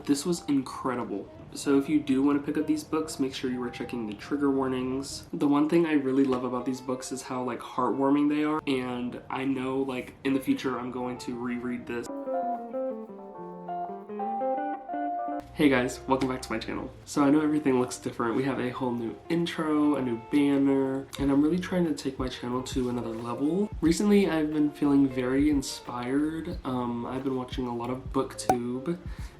this was incredible. So if you do want to pick up these books, make sure you are checking the trigger warnings. The one thing I really love about these books is how like heartwarming they are, and I know like in the future I'm going to reread this. Hey guys, welcome back to my channel. So I know everything looks different. We have a whole new intro, a new banner, and I'm really trying to take my channel to another level. Recently I've been feeling very inspired. I've been watching a lot of BookTube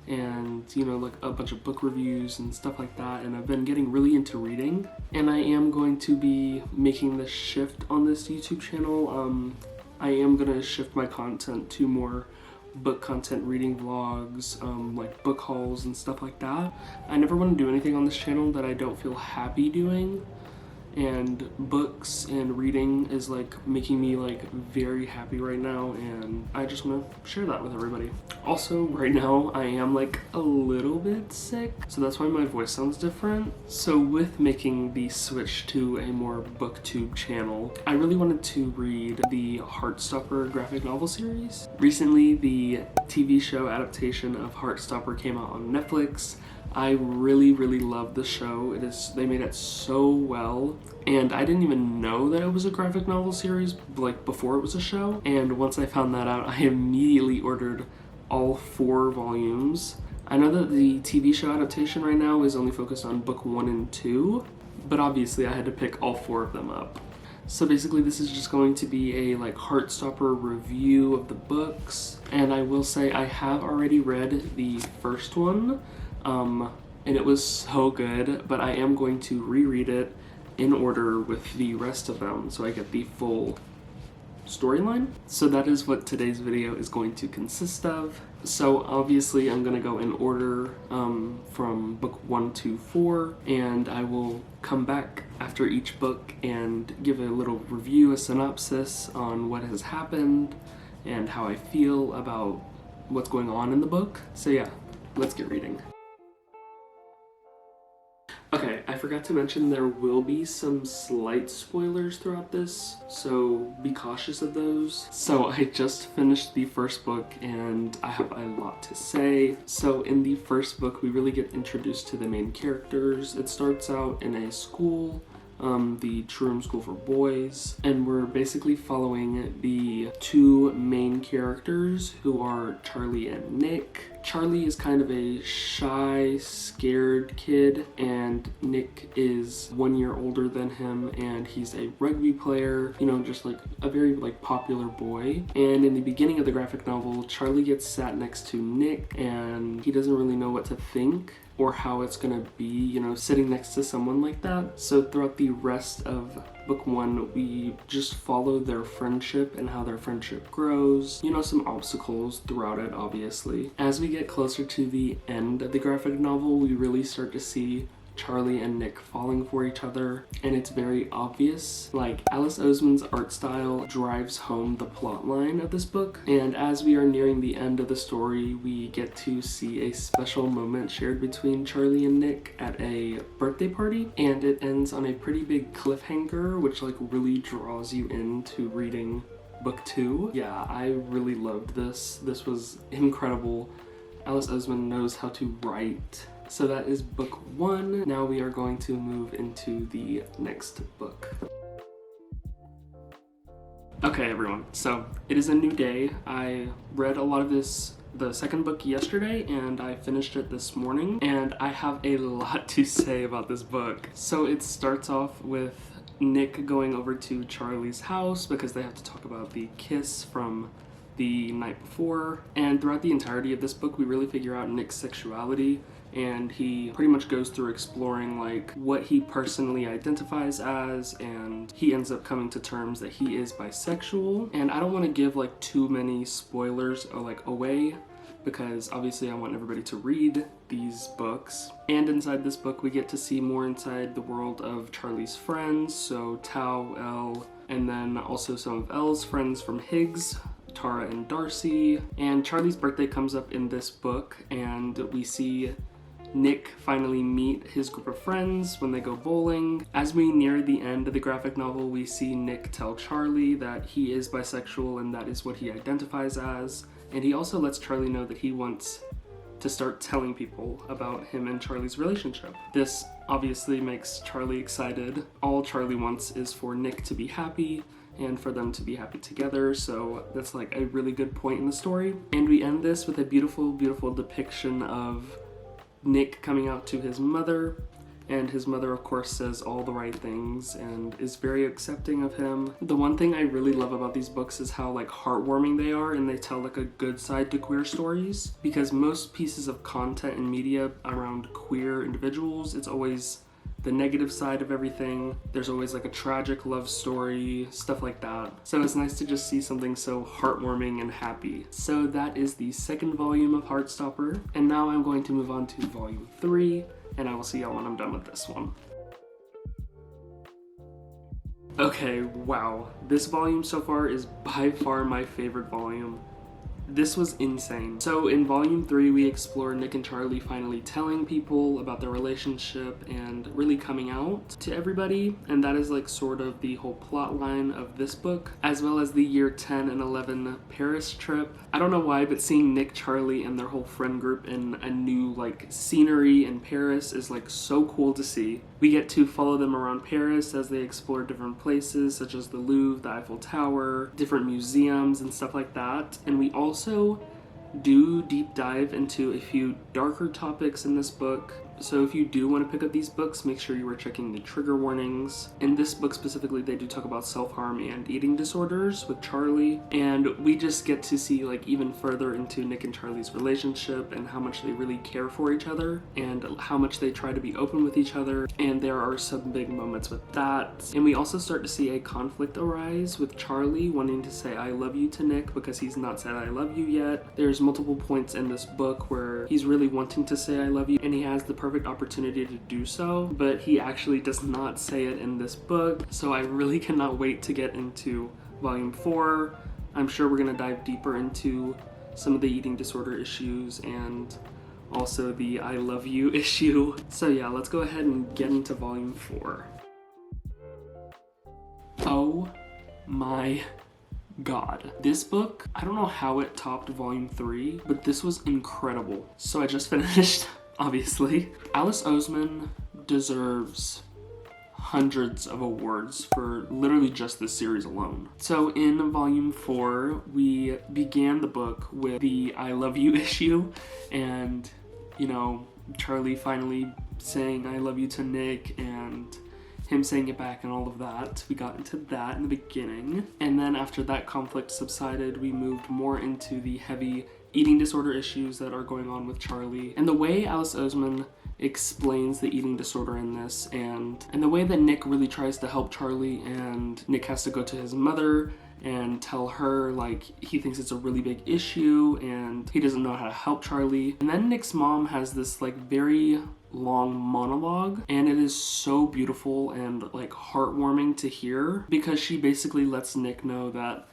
and like a bunch of book reviews and stuff like that, and I've been getting really into reading, and I am going to be making this shift on this YouTube channel. I am gonna shift my content to more book content, reading vlogs, like book hauls and stuff like that. I never want to do anything on this channel that I don't feel happy doing, and books and reading is like making me like very happy right now, and I just want to share that with everybody. Also, right now I am like a little bit sick, so that's why my voice sounds different. So with making the switch to a more BookTube channel, I really wanted to read the Heartstopper graphic novel series. Recently, the TV show adaptation of Heartstopper came out on Netflix. I really love the show. They made it so well, and I didn't even know that it was a graphic novel series like before it was a show, and once I found that out, I immediately ordered all 4 volumes. I know that the TV show adaptation right now is only focused on book 1 and 2, but obviously I had to pick all 4 of them up. So basically this is just going to be a like Heartstopper review of the books, and I will say I have already read the first one, and it was so good, but I am going to reread it in order with the rest of them so I get the full storyline. So that is what today's video is going to consist of. So obviously I'm going to go in order from book 1 to 4, and I will come back after each book and give a little review, a synopsis on what has happened and how I feel about what's going on in the book. So yeah, let's get reading. Okay, I forgot to mention there will be some slight spoilers throughout this, so be cautious of those. So I just finished the first book and I have a lot to say. So in the first book, we really get introduced to the main characters. It starts out in a school, the Trurum School for Boys, and we're basically following the 2 main characters, who are Charlie and Nick. Charlie is kind of a shy, scared kid, and Nick is 1 year older than him, and he's a rugby player, just like a very like popular boy. And in the beginning of the graphic novel, Charlie gets sat next to Nick, and he doesn't really know what to think or how it's gonna be, sitting next to someone like that. So throughout the rest of book 1, we just follow their friendship and how their friendship grows. Some obstacles throughout it, obviously. As we get closer to the end of the graphic novel, we really start to see Charlie and Nick falling for each other, and it's very obvious. Like, Alice Oseman's art style drives home the plot line of this book, and as we are nearing the end of the story, we get to see a special moment shared between Charlie and Nick at a birthday party, and it ends on a pretty big cliffhanger, which like really draws you into reading book 2. Yeah, I really loved this. This was incredible. Alice Oseman knows how to write. So that is book 1. Now we are going to move into the next book. Okay everyone, so it is a new day. I read a lot of the second book yesterday, and I finished it this morning, and I have a lot to say about this book. So it starts off with Nick going over to Charlie's house because they have to talk about the kiss from the night before, and throughout the entirety of this book we really figure out Nick's sexuality, and he pretty much goes through exploring like what he personally identifies as, and he ends up coming to terms that he is bisexual. And I don't want to give like too many spoilers or like away, because obviously I want everybody to read these books. And inside this book we get to see more inside the world of Charlie's friends, so Tao, Elle, and then also some of Elle's friends from Higgs, Tara and Darcy. And Charlie's birthday comes up in this book, and we see Nick finally meet his group of friends when they go bowling. As we near the end of the graphic novel, we see Nick tell Charlie that he is bisexual and that is what he identifies as. And he also lets Charlie know that he wants to start telling people about him and Charlie's relationship. This obviously makes Charlie excited. All Charlie wants is for Nick to be happy and for them to be happy together, so that's like a really good point in the story. And we end this with a beautiful, beautiful depiction of Nick coming out to his mother, and his mother of course says all the right things and is very accepting of him. The one thing I really love about these books is how like heartwarming they are, and they tell like a good side to queer stories, because most pieces of content and media around queer individuals, it's always the negative side of everything. There's always like a tragic love story, stuff like that. So it's nice to just see something so heartwarming and happy. So that is the second volume of Heartstopper, and now I'm going to move on to volume 3, and I will see y'all when I'm done with this one. Okay, wow. This volume so far is by far my favorite volume. This was insane. So in volume 3, we explore Nick and Charlie finally telling people about their relationship and really coming out to everybody, and that is like sort of the whole plot line of this book, as well as the year 10 and 11 Paris trip. I don't know why, but seeing Nick, Charlie, and their whole friend group in a new like scenery in Paris is like so cool to see. We get to follow them around Paris as they explore different places such as the Louvre, the Eiffel Tower, different museums and stuff like that. And we also do deep dive into a few darker topics in this book. So if you do want to pick up these books, make sure you are checking the trigger warnings. In this book specifically, they do talk about self-harm and eating disorders with Charlie, and we just get to see like even further into Nick and Charlie's relationship and how much they really care for each other and how much they try to be open with each other, and there are some big moments with that. And we also start to see a conflict arise with Charlie wanting to say I love you to Nick because he's not said I love you yet. There's multiple points in this book where he's really wanting to say I love you, and he has the perfect opportunity to do so, but he actually does not say it in this book. So I really cannot wait to get into volume 4. I'm sure we're going to dive deeper into some of the eating disorder issues and also the I love you issue. So yeah, let's go ahead and get into volume 4. Oh my God. This book, I don't know how it topped volume 3, but this was incredible. So I just finished obviously. Alice Oseman deserves hundreds of awards for literally just this series alone. So in volume 4, we began the book with the I love you issue, and you know, Charlie finally saying I love you to Nick and him saying it back and all of that. We got into that in the beginning, and then after that conflict subsided, we moved more into the heavy eating disorder issues that are going on with Charlie. And the way Alice Oseman explains the eating disorder in this, and the way that Nick really tries to help Charlie, and Nick has to go to his mother and tell her like he thinks it's a really big issue and he doesn't know how to help Charlie. And then Nick's mom has this like very long monologue, and it is so beautiful and like heartwarming to hear, because she basically lets Nick know that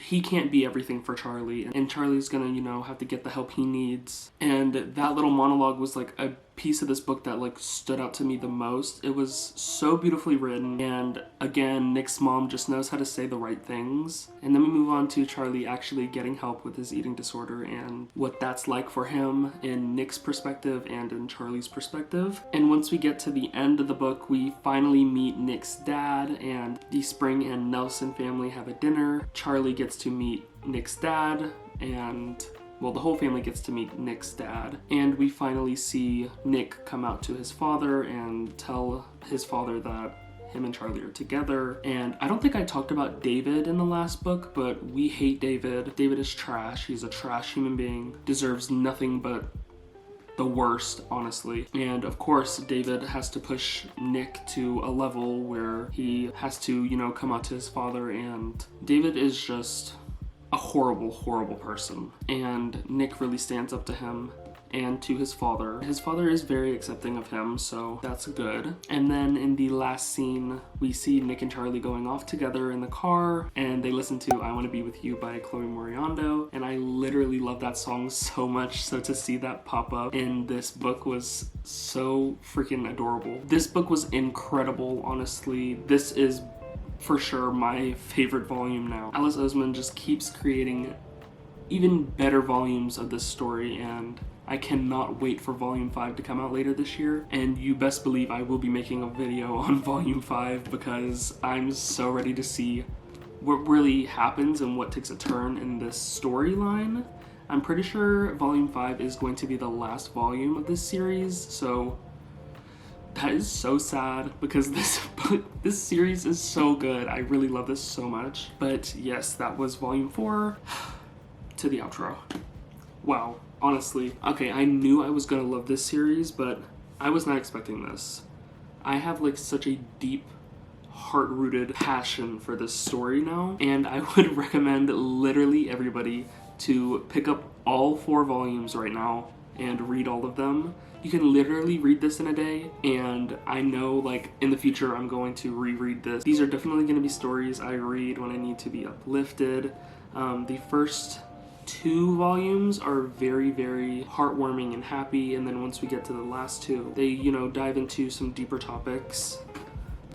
he can't be everything for Charlie, and Charlie's gonna, you know, have to get the help he needs. And that little monologue was like a piece of this book that like stood out to me the most. It was so beautifully written, and again, Nick's mom just knows how to say the right things. And then we move on to Charlie actually getting help with his eating disorder and what that's like for him in Nick's perspective and in Charlie's perspective. And once we get to the end of the book, we finally meet Nick's dad, and the Spring and Nelson family have a dinner. Charlie gets to meet Nick's dad, and well, the whole family gets to meet Nick's dad, and we finally see Nick come out to his father and tell his father that him and Charlie are together. And I don't think I talked about David in the last book, but we hate David. David is trash. He's a trash human being, deserves nothing but the worst, honestly. And of course, David has to push Nick to a level where he has to, you know, come out to his father, and David is just a horrible, horrible person. And Nick really stands up to him and to his father. His father is very accepting of him, so that's good. And then in the last scene, we see Nick and Charlie going off together in the car, and they listen to I Want to Be With You by Chloe Moriando, and I literally love that song so much, so to see that pop up in this book was so freaking adorable. This book was incredible, honestly. This is for sure my favorite volume now. Alice Oseman just keeps creating even better volumes of this story, and I cannot wait for Volume 5 to come out later this year, and you best believe I will be making a video on Volume 5 because I'm so ready to see what really happens and what takes a turn in this storyline. I'm pretty sure Volume 5 is going to be the last volume of this series, so that is so sad because this series is so good. I really love this so much. But yes, that was Volume 4 to the outro. Wow, honestly. Okay, I knew I was gonna love this series, but I was not expecting this. I have like such a deep, heart-rooted passion for this story now, and I would recommend literally everybody to pick up all 4 volumes right now and read all of them. You can literally read this in a day, and I know like in the future I'm going to reread this. These are definitely going to be stories I read when I need to be uplifted. The first 2 volumes are very, very heartwarming and happy, and then once we get to the last 2, they, you know, dive into some deeper topics.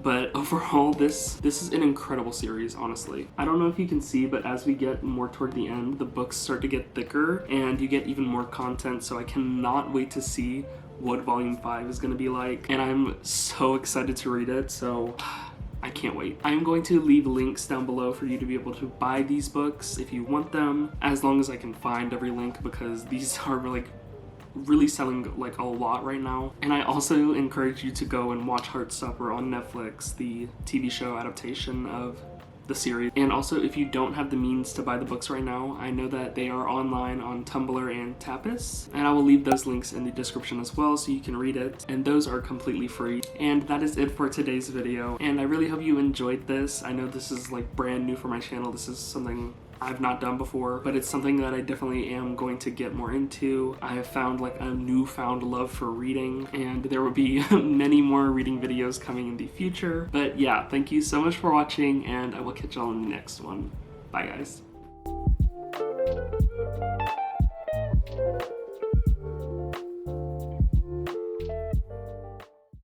But overall, this is an incredible series, honestly. I don't know if you can see, but as we get more toward the end, the books start to get thicker and you get even more content, so I cannot wait to see what Volume 5 is gonna be like. And I'm so excited to read it, so I can't wait. I'm going to leave links down below for you to be able to buy these books if you want them, as long as I can find every link, because these are like really selling like a lot right now. And I also encourage you to go and watch Heartstopper on Netflix, the TV show adaptation of the series. And also, if you don't have the means to buy the books right now, I know that they are online on Tumblr and Tapas, and I will leave those links in the description as well so you can read it, and those are completely free. And that is it for today's video, and I really hope you enjoyed this. I know this is like brand new for my channel. This is something I've not done before, but it's something that I definitely am going to get more into. I have found like a newfound love for reading, and there will be many more reading videos coming in the future. But yeah, thank you so much for watching, and I will catch y'all in the next one. Bye guys.